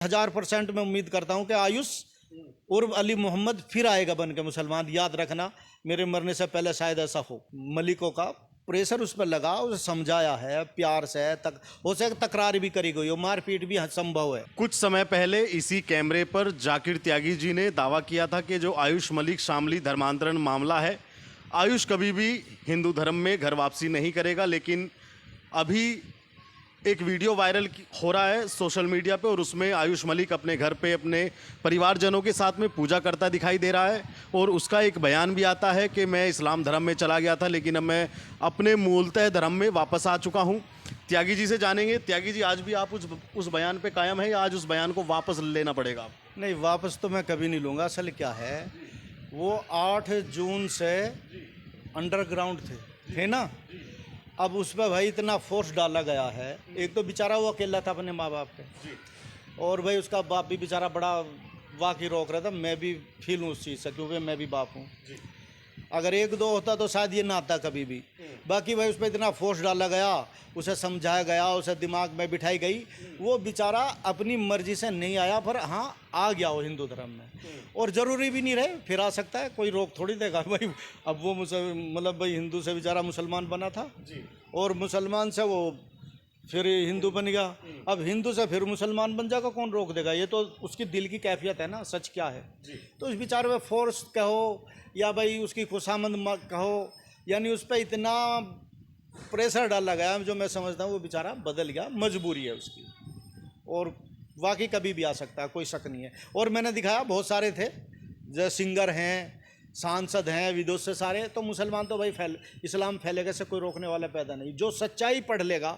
1000% मैं उम्मीद करता हूं कि आयुष उर्फ अली मोहम्मद फिर आएगा बन के मुसलमान। याद रखना, मेरे मरने से पहले शायद ऐसा हो। मलिकों का प्रेशर उस पर लगा, उसे समझाया है प्यार से, तक हो सके तकरार भी करी गई हो, मारपीट भी संभव है। कुछ समय पहले इसी कैमरे पर जाकिर त्यागी जी ने दावा किया था कि जो आयुष मलिक शामली धर्मांतरण मामला है, आयुष कभी भी हिंदू धर्म में घर वापसी नहीं करेगा। लेकिन अभी एक वीडियो वायरल हो रहा है सोशल मीडिया पे, और उसमें आयुष मलिक अपने घर पे अपने परिवारजनों के साथ में पूजा करता दिखाई दे रहा है। और उसका एक बयान भी आता है कि मैं इस्लाम धर्म में चला गया था, लेकिन अब मैं अपने मूलतः धर्म में वापस आ चुका हूं। त्यागी जी से जानेंगे। त्यागी जी, आज भी आप उस बयान पे कायम है या आज उस बयान को वापस लेना पड़ेगा? नहीं, वापस तो मैं कभी नहीं लूँगा। असल क्या है, वो 8 जून से अंडरग्राउंड थे ना। अब उस पर भाई इतना फोर्स डाला गया है। एक तो बेचारा वो अकेला था अपने माँ बाप पे, और भाई उसका बाप भी बेचारा बड़ा वाकई रोक रहा था। मैं भी फील हूँ उस चीज़ से, क्योंकि मैं भी बाप हूँ। अगर 1-2 होता तो शायद ये ना आता कभी भी। बाकी भाई उस पर इतना फोर्स डाला गया, उसे समझाया गया, उसे दिमाग में बिठाई गई। वो बेचारा अपनी मर्जी से नहीं आया, पर हाँ आ गया वो हिंदू धर्म में। और ज़रूरी भी नहीं रहे, फिर आ सकता है, कोई रोक थोड़ी देगा भाई। अब वो मतलब भाई हिंदू से बेचारा मुसलमान बना था, और मुसलमान से वो फिर हिंदू बन गया। अब हिंदू से फिर मुसलमान बन जाएगा, कौन रोक देगा? ये तो उसकी दिल की कैफियत है ना, सच क्या है। तो उस बेचारे में फोर्स कहो या भाई उसकी खुशामंद कहो, यानी उस पर इतना प्रेशर डाला गया, जो मैं समझता हूँ वो बेचारा बदल गया, मजबूरी है उसकी। और वाकई कभी भी आ सकता है, कोई शक नहीं है। और मैंने दिखाया बहुत सारे थे, जैसे सिंगर हैं, सांसद हैं, विदेश से सारे। तो मुसलमान तो भाई इस्लाम फैलेगा से कोई रोकने वाला पैदा नहीं। जो सच्चाई पढ़ लेगा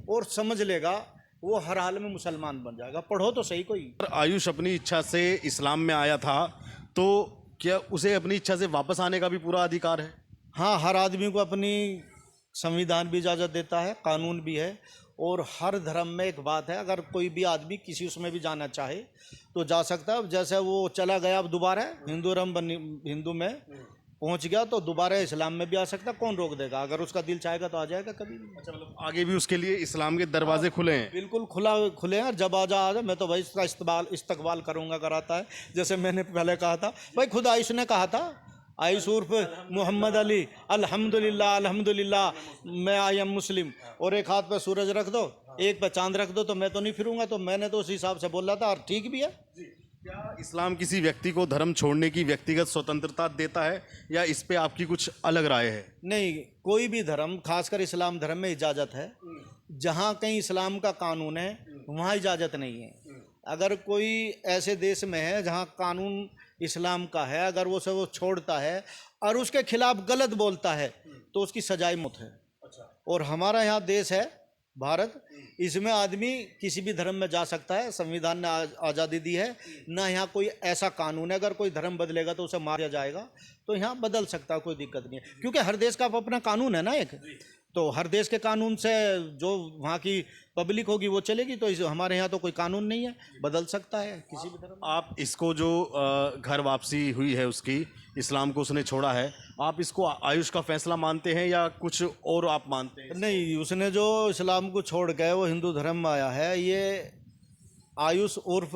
और समझ लेगा, वो हर हाल में मुसलमान बन जाएगा। पढ़ो तो सही कोई। आयुष अपनी इच्छा से इस्लाम में आया था, तो क्या उसे अपनी इच्छा से वापस आने का भी पूरा अधिकार है? हाँ, हर आदमी को अपनी संविधान भी इजाज़त देता है, कानून भी है। और हर धर्म में एक बात है, अगर कोई भी आदमी किसी उसमें भी जाना चाहे तो जा सकता है। जैसे वो चला गया, अब दोबारा हिंदू में पहुंच गया, तो दोबारा इस्लाम में भी आ सकता है। कौन रोक देगा? अगर उसका दिल चाहेगा तो आ जाएगा कभी भी। अच्छा, मतलब आगे भी उसके लिए इस्लाम के दरवाजे खुले हैं? बिल्कुल खुले हैं। और जब आ जा मैं तो भाई इसका इस्तकबाल करूँगा, कराता है। जैसे मैंने पहले कहा था भाई, खुद आयुष ने कहा था, आयुष उर्फ मोहम्मद अली, अल्हम्दुलिल्लाह अल्हम्दुलिल्लाह मैं आई एम मुस्लिम। और एक हाथ पे सूरज रख दो, एक पे चांद रख दो, तो मैं तो नहीं फिरूंगा। तो मैंने तो उस हिसाब से बोला था, और ठीक भी है। क्या इस्लाम किसी व्यक्ति को धर्म छोड़ने की व्यक्तिगत स्वतंत्रता देता है, या इस पे आपकी कुछ अलग राय है? नहीं, कोई भी धर्म, खासकर इस्लाम धर्म में इजाज़त है। जहाँ कहीं इस्लाम का कानून है वहाँ इजाज़त नहीं है। अगर कोई ऐसे देश में है जहाँ कानून इस्लाम का है, अगर वो छोड़ता है और उसके खिलाफ गलत बोलता है, तो उसकी सजाए मौत है। और हमारा यहाँ देश है भारत, इसमें आदमी किसी भी धर्म में जा सकता है। संविधान ने आज़ादी दी है ना। यहाँ कोई ऐसा कानून है अगर कोई धर्म बदलेगा तो उसे मारा जाएगा। तो यहाँ बदल सकता है, कोई दिक्कत नहीं है, क्योंकि हर देश का अपना कानून है ना एक। तो हर देश के कानून से जो वहाँ की पब्लिक होगी वो चलेगी। तो हमारे यहाँ तो कोई कानून नहीं है, बदल सकता है किसी भी धर्म। आप इसको जो घर वापसी हुई है उसकी, इस्लाम को उसने छोड़ा है, आप इसको आयुष का फैसला मानते हैं या कुछ और आप मानते हैं? नहीं, उसने जो इस्लाम को छोड़ के वो हिंदू धर्म में आया है, ये आयुष उर्फ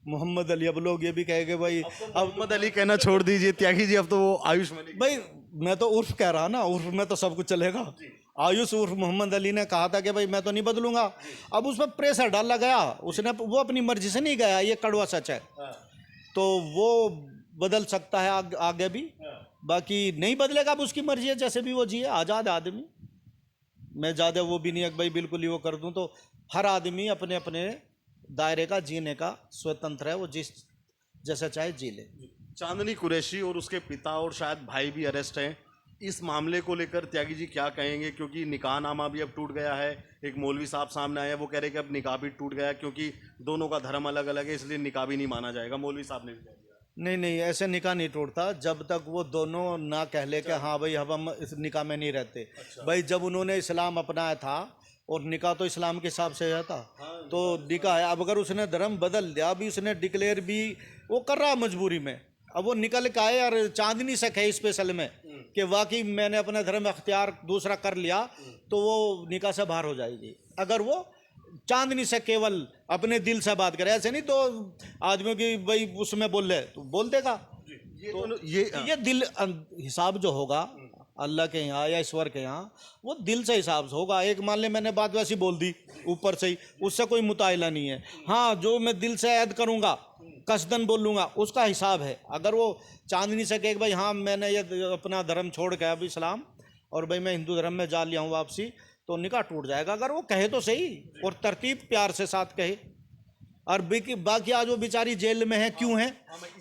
मोहम्मद अली। अब लोग ये भी कहेंगे भाई, अब मोहम्मद अली कहना छोड़ दीजिए त्यागी जी, अब तो वो आयुष मलिक। भाई मैं तो उर्फ कह रहा ना, उर्फ में तो सब कुछ चलेगा। आयुष उर्फ मोहम्मद अली ने कहा था कि भाई मैं तो नहीं बदलूंगा। अब उस पर प्रेशर डाला गया, वो अपनी मर्जी से नहीं गया, ये कड़वा सच है। तो वो बदल सकता है आगे भी, बाकी नहीं बदलेगा। अब उसकी मर्जी है, जैसे भी वो जिए, आज़ाद आदमी। मैं ज़्यादा वो भी नहीं है भाई बिल्कुल ही वो कर दूं। तो हर आदमी अपने अपने दायरे का जीने का स्वतंत्र है, वो जिस जैसा चाहे जी ले। चांदनी कुरैशी और उसके पिता और शायद भाई भी अरेस्ट हैं। इस मामले को लेकर त्यागी जी क्या कहेंगे? क्योंकि निकाहनामा भी अब टूट गया है। एक मौलवी साहब सामने आए हैं, वो कह रहे हैं कि अब निकाह भी टूट गया, क्योंकि दोनों का धर्म अलग अलग है, इसलिए निकाह भी नहीं माना जाएगा। मौलवी साहब ने भी कह दिया। नहीं, ऐसे निकाह नहीं टूटता जब तक वो दोनों ना कह ले कि हाँ भाई अब हम इस निकाह में नहीं रहते। भाई जब उन्होंने इस्लाम अपनाया था, और निकाह तो इस्लाम के हिसाब से था, तो निकाह है। अब अगर उसने धर्म बदल दिया, अभी उसने डिक्लेयर भी वो कर रहा मजबूरी में, अब वो निकल के आए और चांदनी से कहे स्पेशल में कि वाकई मैंने अपना धर्म अख्तियार दूसरा कर लिया, तो वो निकाह से बाहर हो जाएगी। अगर वो चांदनी से केवल अपने दिल से बात करे, ऐसे नहीं दो आदमियों की भाई उसमें बोल रहे तो बोल देगा। ये दिल हिसाब जो होगा अल्लाह के यहाँ या ईश्वर के यहाँ, वो दिल से हिसाब से होगा। एक मान ले मैंने बात वैसी बोल दी ऊपर से ही, उससे कोई मुतायला नहीं है। हाँ, जो मैं दिल से ऐद करूँगा, कसदन बोलूँगा, उसका हिसाब है। अगर वो चांदनी से कहे भाई हाँ मैंने ये अपना धर्म छोड़ के अब इस्लाम और भाई मैं हिंदू धर्म में जा लिया हूँ वापसी, तो निकाह टूट जाएगा। अगर वो कहे तो सही और तरतीब प्यार से साथ कहे। और बाकी आज वो बेचारी जेल में है, क्यों है?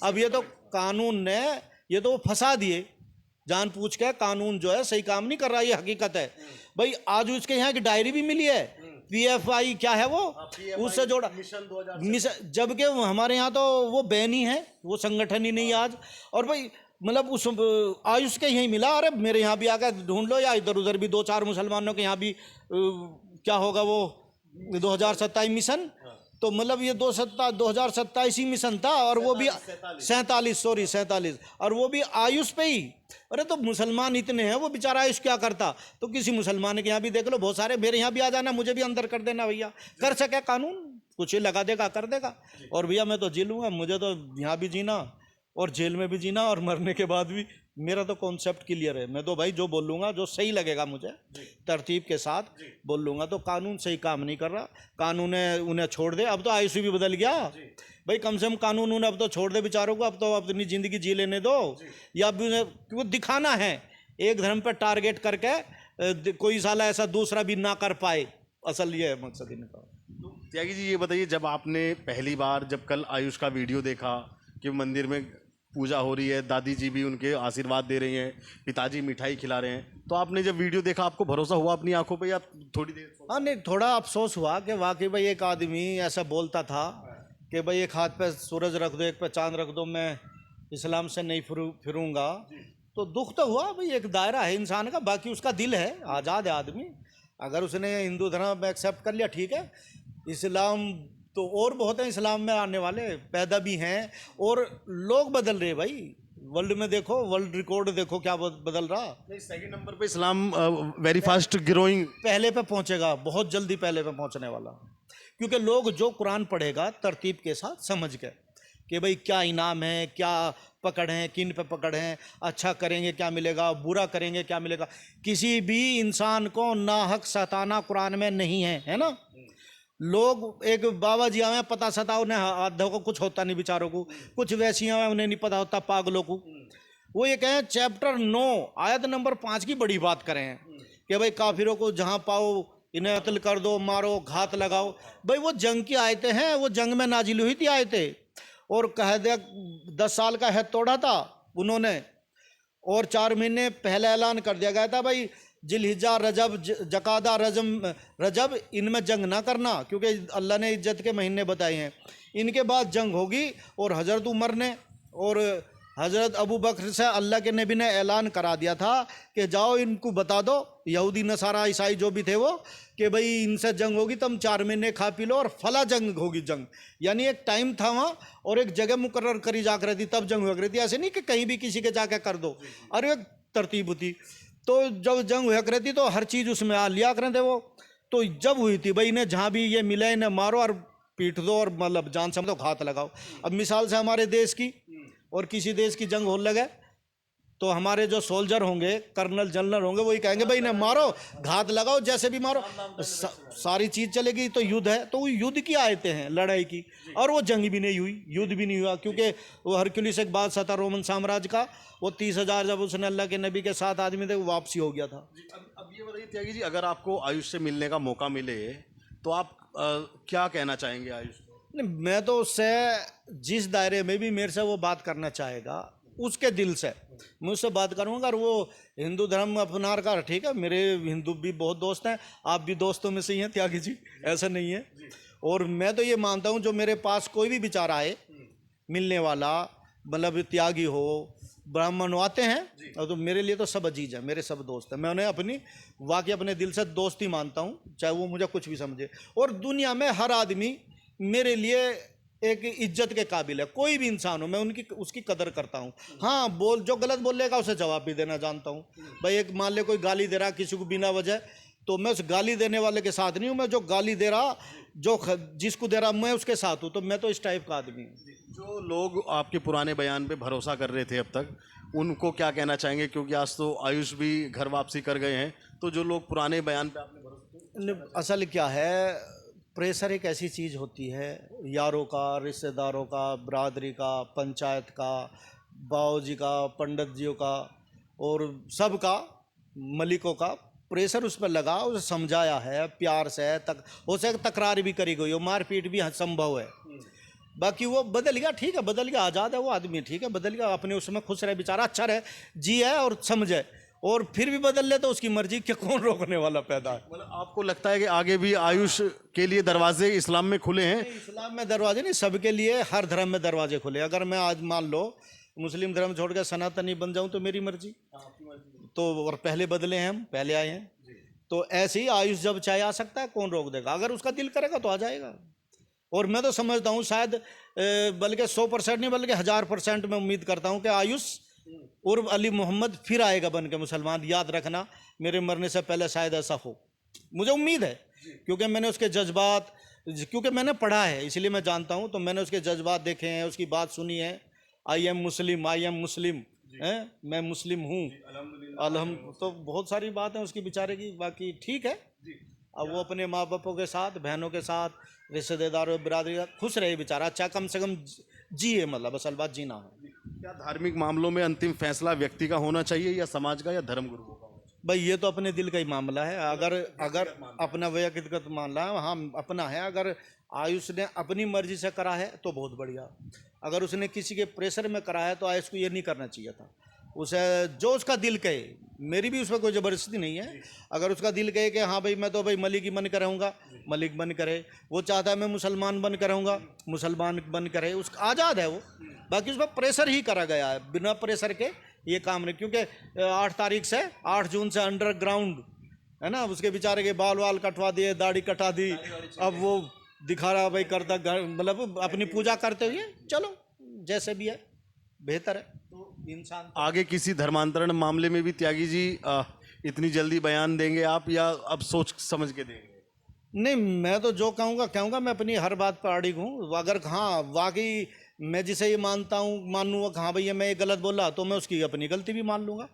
अब ये तो कानून ने ये तो फंसा दिए जान पूछ के। कानून जो है सही काम नहीं कर रहा, ये हकीकत है भाई। आज उसके यहाँ की डायरी भी मिली है, PFI क्या है वो, उससे जोड़ा मिशन, जबकि हमारे यहाँ तो वो बैन ही है, वो संगठन ही नहीं है आज। और भाई मतलब उस आयुष के यहीं मिला। अरे मेरे यहाँ भी आकर ढूंढ लो, या इधर उधर भी 2-4 मुसलमानों के यहाँ भी क्या होगा वो 2027 मिशन, तो मतलब ये 2027 ही मिशन था। और वो भी 47 और वो भी आयुष पे ही। अरे तो मुसलमान इतने हैं, वो बेचारा आयुष क्या करता? तो किसी मुसलमान के यहाँ भी देख लो, बहुत सारे। मेरे यहाँ भी आ जाना, मुझे भी अंदर कर देना भैया। कर सके कानून, कुछ ही लगा देगा, कर देगा। और भैया मैं तो जी लूँगा, मुझे तो यहाँ भी जीना और जेल में भी जीना और मरने के बाद भी। मेरा तो कॉन्सेप्ट क्लियर है। मैं तो भाई जो बोलूँगा, जो सही लगेगा मुझे, तरतीब के साथ बोल लूँगा। तो कानून सही काम नहीं कर रहा, कानून उन्हें छोड़ दे। अब तो आयुष भी बदल गया भाई, कम से कम कानून उन्हें अब तो छोड़ दे बेचारों को। अब तो अपनी ज़िंदगी जी लेने दो, या अब उन्हें दिखाना है एक धर्म पर टारगेट करके कोई साला ऐसा दूसरा भी ना कर पाए। असल ये है मकसद इनका। त्यागी जी ये बताइए, जब आपने पहली बार जब कल आयुष का वीडियो देखा कि मंदिर में पूजा हो रही है, दादी जी भी उनके आशीर्वाद दे रही हैं, पिताजी मिठाई खिला रहे हैं, तो आपने जब वीडियो देखा आपको भरोसा हुआ अपनी आंखों पे या थोड़ी देर? हाँ नहीं, थोड़ा अफसोस हुआ कि वाकई भाई एक आदमी ऐसा बोलता था कि भाई एक हाथ पे सूरज रख दो, एक पे चांद रख दो, मैं इस्लाम से नहीं फिरूंगा। तो दुख तो हुआ भाई, एक दायरा है इंसान का, बाकी उसका दिल है, आज़ाद है आदमी। अगर उसने हिंदू धर्म एक्सेप्ट कर लिया ठीक है। इस्लाम तो और बहुत हैं इस्लाम में आने वाले, पैदा भी हैं, और लोग बदल रहे भाई। वर्ल्ड में देखो, वर्ल्ड रिकॉर्ड देखो क्या बदल रहा। नहीं, सेकंड नंबर पे इस्लाम वेरी फास्ट ग्रोइंग, पहले पे पहुंचेगा, बहुत जल्दी पहले पे पहुंचने वाला। क्योंकि लोग जो कुरान पढ़ेगा तरतीब के साथ समझ के कि भाई क्या इनाम है, क्या पकड़ है, किन पे पकड़ है, अच्छा करेंगे क्या मिलेगा, बुरा करेंगे क्या मिलेगा। किसी भी इंसान को नाहक सताना कुरान में नहीं है, है ना। लोग एक बाबा जी आए पता सता, उन्हें आधों को कुछ होता नहीं बेचारों को, कुछ वैसियाँ हैं उन्हें नहीं पता होता पागलों को। वो ये कहें चैप्टर 9 आयत नंबर 5 की बड़ी बात करें कि भाई काफिरों को जहाँ पाओ इन्हें कत्ल कर दो, मारो, घात लगाओ। भाई वो जंग की आयतें हैं, वो जंग में नाजिल हुई थी आयतें। और कह दे 10 साल का है तोड़ा था उन्होंने, और 4 महीने पहले ऐलान कर दिया गया था भाई जिलहिज्जा, रजब, जकादा, रजब इनमें जंग ना करना, क्योंकि अल्लाह ने इज्जत के महीने बताए हैं। इनके बाद जंग होगी। और हज़रत उमर ने और हज़रत अबू बकर से अल्लाह के नबी ने ऐलान करा दिया था कि जाओ इनको बता दो, यहूदी नसारा ईसाई जो भी थे वो, कि भाई इनसे जंग होगी, तुम 4 महीने खा पी लो और फला जंग होगी। जंग यानी एक टाइम था वहाँ और एक जगह मुकर्रर करी जा रही थी, तब जंग हो रही थी। ऐसे नहीं कि कहीं भी किसी के जाके कर दो, अरे एक तरतीब होती। तो जब जंग हुआ करती थी तो हर चीज़ उसमें आ लिया करते थे वो। तो जब हुई थी भाई इन्हें जहाँ भी ये मिले इन्हें मारो और पीट दो, और मतलब जान समझो घात लगाओ। अब मिसाल से हमारे देश की और किसी देश की जंग हो लगे तो हमारे जो सोल्जर होंगे, कर्नल जनरल होंगे, वही कहेंगे भाई इन्हें मारो, घात लगाओ, जैसे भी मारो, सारी चीज़ चलेगी। तो युद्ध है, तो वो युद्ध की आयतें हैं, लड़ाई की। और वो जंग भी नहीं हुई, युद्ध भी नहीं हुआ, क्योंकि वो हरक्यूलिस एक बादशाह था रोमन साम्राज्य का, वो 30,000 जब उसने अल्लाह के नबी के साथ आदमी थे, वो वापसी हो गया था। अब ये बताइए त्यागी जी, अगर आपको आयुष से मिलने का मौका मिले तो आप क्या कहना चाहेंगे आयुष को? नहीं, मैं तो उससे जिस दायरे में भी मेरे से वो बात करना चाहेगा उसके दिल से मैं उससे बात करूँगा। और वो हिंदू धर्म अपना कर, ठीक है, मेरे हिंदू भी बहुत दोस्त हैं, आप भी दोस्तों में से ही हैं त्यागी जी, ऐसा नहीं है। और मैं तो ये मानता हूँ जो मेरे पास कोई भी विचार आए मिलने वाला, मतलब त्यागी हो, ब्राह्मण आते हैं, और तो मेरे लिए तो सब अजीज है, मेरे सब दोस्त हैं। मैं उन्हें अपनी वाकई अपने दिल से दोस्ती मानता हूँ, चाहे वो मुझे कुछ भी समझे। और दुनिया में हर आदमी मेरे लिए एक इज्जत के काबिल है, कोई भी इंसान हो, मैं उसकी कदर करता हूँ। हाँ, जो गलत बोलेगा उसे जवाब भी देना जानता हूँ। भाई एक मान ले कोई गाली दे रहा किसी को बिना वजह, तो मैं उस गाली देने वाले के साथ नहीं हूँ, मैं जो गाली दे रहा, जिसको दे रहा मैं उसके साथ हूँ। तो मैं तो इस टाइप का आदमी हूँ। जो लोग आपके पुराने बयान पे भरोसा कर रहे थे अब तक, उनको क्या कहना चाहेंगे? क्योंकि आज तो आयुष भी घर वापसी कर गए हैं, तो जो लोग पुराने बयान पे आपने भरोसा असल क्या है, प्रेशर एक ऐसी चीज़ होती है, यारों का, रिश्तेदारों का, बरादरी का, पंचायत का, बाऊजी का, पंडित जियों का, और सबका, मलिकों का प्रेशर उस पर लगा, उसे समझाया है प्यार से, तक हो सके तकरार भी करी गई हो, मारपीट भी संभव है। बाकी वो बदल गया, ठीक है, बदल गया, आज़ाद है वो आदमी, ठीक है, बदल गया, अपने उसमें खुश रहे, बेचारा अच्छा रहे, जी है और समझे, और फिर भी बदल ले तो उसकी मर्जी, क्या कौन रोकने वाला पैदा है। मतलब आपको लगता है कि आगे भी आयुष के लिए दरवाजे इस्लाम में खुले हैं? इस्लाम में दरवाजे नहीं, सबके लिए, हर धर्म में दरवाजे खुले। अगर मैं आज मान लो मुस्लिम धर्म छोड़ कर सनातनी बन जाऊं तो मेरी मर्जी, तो और पहले बदले हैं हम, पहले आए हैं, तो ऐसे ही आयुष जब चाहे आ सकता है, कौन रोक देगा? अगर उसका दिल करेगा तो आ जाएगा। और मैं तो समझता हूँ शायद बल्कि 100% नहीं, बल्कि 1000% मैं उम्मीद करता हूँ कि आयुष उर्फ अली मोहम्मद फिर आएगा बन के मुसलमान। याद रखना, मेरे मरने से पहले शायद ऐसा हो, मुझे उम्मीद है, क्योंकि मैंने उसके जज्बात, क्योंकि मैंने पढ़ा है इसलिए मैं जानता हूँ, तो मैंने उसके जज्बात देखे हैं, उसकी बात सुनी है, आई एम मुस्लिम, है, मैं मुस्लिम हूँ, अल्हम्दुलिल्लाह। तो बहुत सारी बात है उसकी बेचारे की, बाकी ठीक है। अब वो अपने माँ बापों के साथ, बहनों के साथ, रिश्तेदारों, बिरादरी का खुश रहे बेचारा, अच्छा कम से कम जिए, मतलब असल बात जीना है। क्या धार्मिक मामलों में अंतिम फैसला व्यक्ति का होना चाहिए या समाज का या धर्म गुरुओं का? भाई ये तो अपने दिल का ही मामला है। अगर अपना व्यक्तिगत मामला है, हाँ अपना है। अगर आयुष ने अपनी मर्जी से करा है तो बहुत बढ़िया, अगर उसने किसी के प्रेशर में करा है तो आयुष को ये नहीं करना चाहिए था। उसे जो उसका दिल कहे, मेरी भी उसमें कोई ज़बरदस्ती नहीं है। अगर उसका दिल कहे कि हाँ भाई मैं तो भाई मलिक ही बन कर रहूँगा, मलिक बन करे। वो चाहता है मैं मुसलमान बन कर रहूँगा, मुसलमान बन करे, उसका आज़ाद है वो। बाकी उस पर प्रेशर ही करा गया है, बिना प्रेशर के ये काम नहीं। क्योंकि 8 तारीख से 8 जून से अंडरग्राउंड है ना, उसके बेचारे के बाल वाल कटवा दिए, दाढ़ी कटा दी, अब वो दिखा रहा भाई करता, मतलब अपनी पूजा करते हुए, चलो जैसे भी है बेहतर है। तो इंसान आगे किसी धर्मांतरण मामले में भी त्यागी जी इतनी जल्दी बयान देंगे आप, या अब सोच समझ के देंगे? नहीं, मैं तो जो कहूँगा मैं अपनी हर बात पर अड़िग हूँ। अगर हाँ वाकई मैं जिसे ये मानता हूँ, मानूंगा हाँ भैया मैं ये गलत बोला, तो मैं उसकी अपनी गलती भी मान लूँगा।